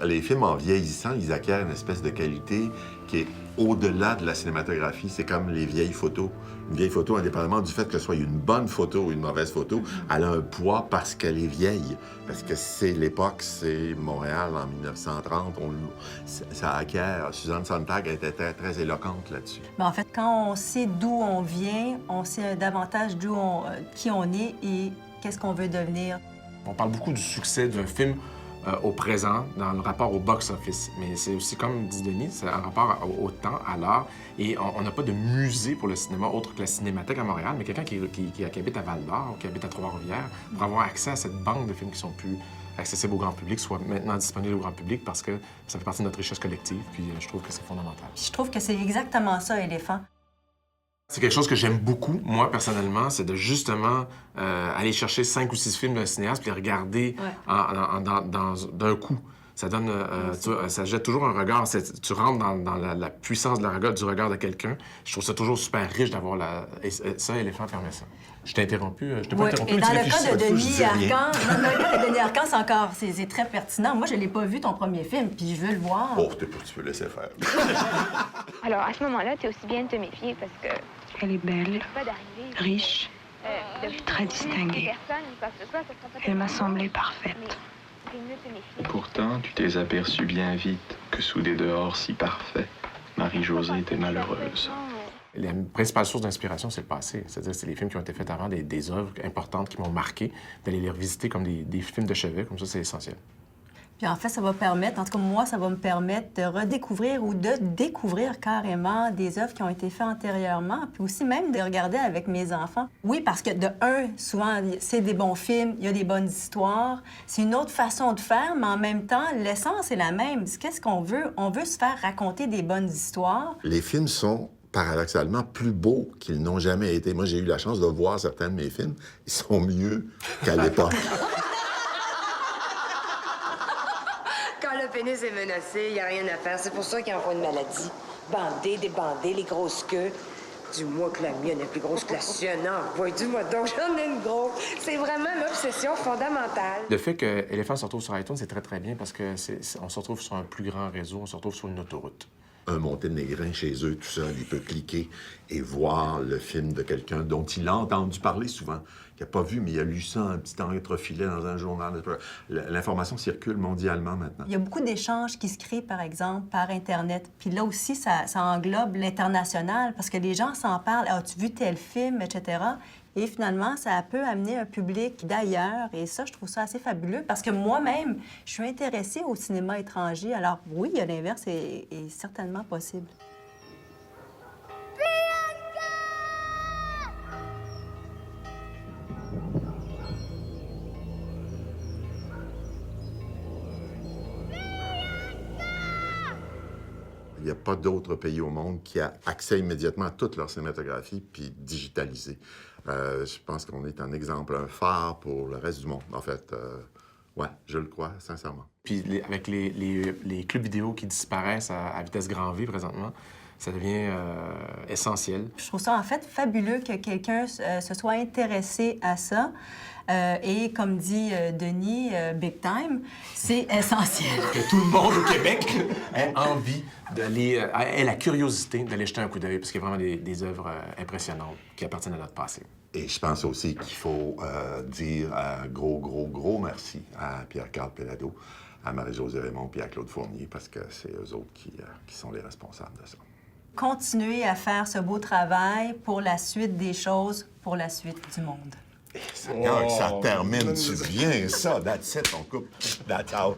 Les films, en vieillissant, ils acquièrent une espèce de qualité qui est au-delà de la cinématographie. C'est comme les vieilles photos. Une vieille photo, indépendamment du fait que ce soit une bonne photo ou une mauvaise photo, elle a un poids parce qu'elle est vieille. Parce que c'est l'époque, c'est Montréal en 1930. Ça acquiert. Suzanne Sontag était très éloquente là-dessus. Mais en fait, quand on sait d'où on vient, on sait davantage qui on est et qu'est-ce qu'on veut devenir. On parle beaucoup du succès d'un film au présent, dans le rapport au box-office. Mais c'est aussi, comme dit Denis, c'est un rapport au temps, à l'art. Et on n'a pas de musée pour le cinéma autre que la Cinémathèque à Montréal, mais quelqu'un qui habite à Val-d'Or ou qui habite à Trois-Rivières, pour avoir accès à cette banque de films qui sont plus accessibles au grand public, soit maintenant disponibles au grand public, parce que ça fait partie de notre richesse collective, puis je trouve que c'est fondamental. Je trouve que c'est exactement ça, Éléphant. C'est quelque chose que j'aime beaucoup, moi, personnellement, c'est de justement aller chercher 5 ou 6 films d'un cinéaste puis les regarder d'un coup. Ça donne... ça jette toujours un regard. Tu rentres dans la puissance du regard de quelqu'un. Je trouve ça toujours super riche d'avoir ça, Éléphant permet ça. Je t'ai interrompu. Je t'ai pas interrompu. Et dans le cas de Denis Arcand, c'est très pertinent. Moi, je l'ai pas vu, ton premier film, puis je veux le voir. Oh, tu peux laisser faire. Alors, à ce moment-là, tu es aussi bien de te méfier parce que... Elle est belle, pas d'arriver... riche, très distinguée. Elle m'a semblé parfaite. Pourtant, tu t'es aperçu bien vite que sous des dehors si parfaits, Marie-Josée était malheureuse. La principale source d'inspiration, c'est le passé. C'est-à-dire, c'est les films qui ont été faits avant, des œuvres importantes qui m'ont marqué, d'aller les revisiter comme des films de chevet, comme ça, c'est essentiel. Puis en fait, ça va permettre, en tout cas moi, ça va me permettre de redécouvrir ou de découvrir carrément des œuvres qui ont été faites antérieurement, puis aussi même de regarder avec mes enfants. Oui, parce que de un, souvent, c'est des bons films, il y a des bonnes histoires. C'est une autre façon de faire, mais en même temps, l'essence est la même. Qu'est-ce qu'on veut? On veut se faire raconter des bonnes histoires. Les films sont paradoxalement plus beaux qu'ils n'ont jamais été. Moi, j'ai eu la chance de voir certains de mes films. Ils sont mieux qu'à l'époque. Quand le pénis est menacé, il n'y a rien à faire. C'est pour ça qu'il y a une maladie. Bandé, débandé, les grosses queues. Dis-moi que la mienne est plus grosse que la sienne. Non, dis-moi donc, j'en ai une grosse. C'est vraiment l'obsession fondamentale. Le fait que Éléphant se retrouve sur iTunes, c'est très, très bien parce que on se retrouve sur un plus grand réseau, on se retrouve sur une autoroute. Un Monténégrin chez eux, tout seul, il peut cliquer et voir le film de quelqu'un dont il a entendu parler souvent, qu'il n'a pas vu, mais il a lu ça, un petit entrefilet dans un journal. L'information circule mondialement maintenant. Il y a beaucoup d'échanges qui se créent, par exemple, par Internet. Puis là aussi, ça englobe l'international, parce que les gens s'en parlent. « As-tu vu tel film? » etc. Et finalement, ça peut amener un public d'ailleurs. Et ça, je trouve ça assez fabuleux parce que moi-même, je suis intéressée au cinéma étranger. Alors oui, l'inverse est certainement possible. Il n'y a pas d'autre pays au monde qui a accès immédiatement à toute leur cinématographie puis digitalisée. Je pense qu'on est un exemple, un phare pour le reste du monde. En fait, ouais, je le crois, sincèrement. Puis avec les clubs vidéo qui disparaissent à vitesse grand V présentement, ça devient essentiel. Je trouve ça, en fait, fabuleux que quelqu'un se soit intéressé à ça. Et comme dit Denis, big time, c'est essentiel. Que tout le monde au Québec ait envie d'aller, ait la curiosité d'aller jeter un coup d'œil, parce qu'il y a vraiment des œuvres impressionnantes qui appartiennent à notre passé. Et je pense aussi qu'il faut dire un gros merci à Pierre-Carl Péladeau, à Marie-Josée Raymond et à Claude Fournier, parce que c'est eux autres qui sont les responsables de ça. Continuer à faire ce beau travail pour la suite des choses, pour la suite du monde. Seigneur, ça termine-tu bien, ça? That's it, on coupe. That's out.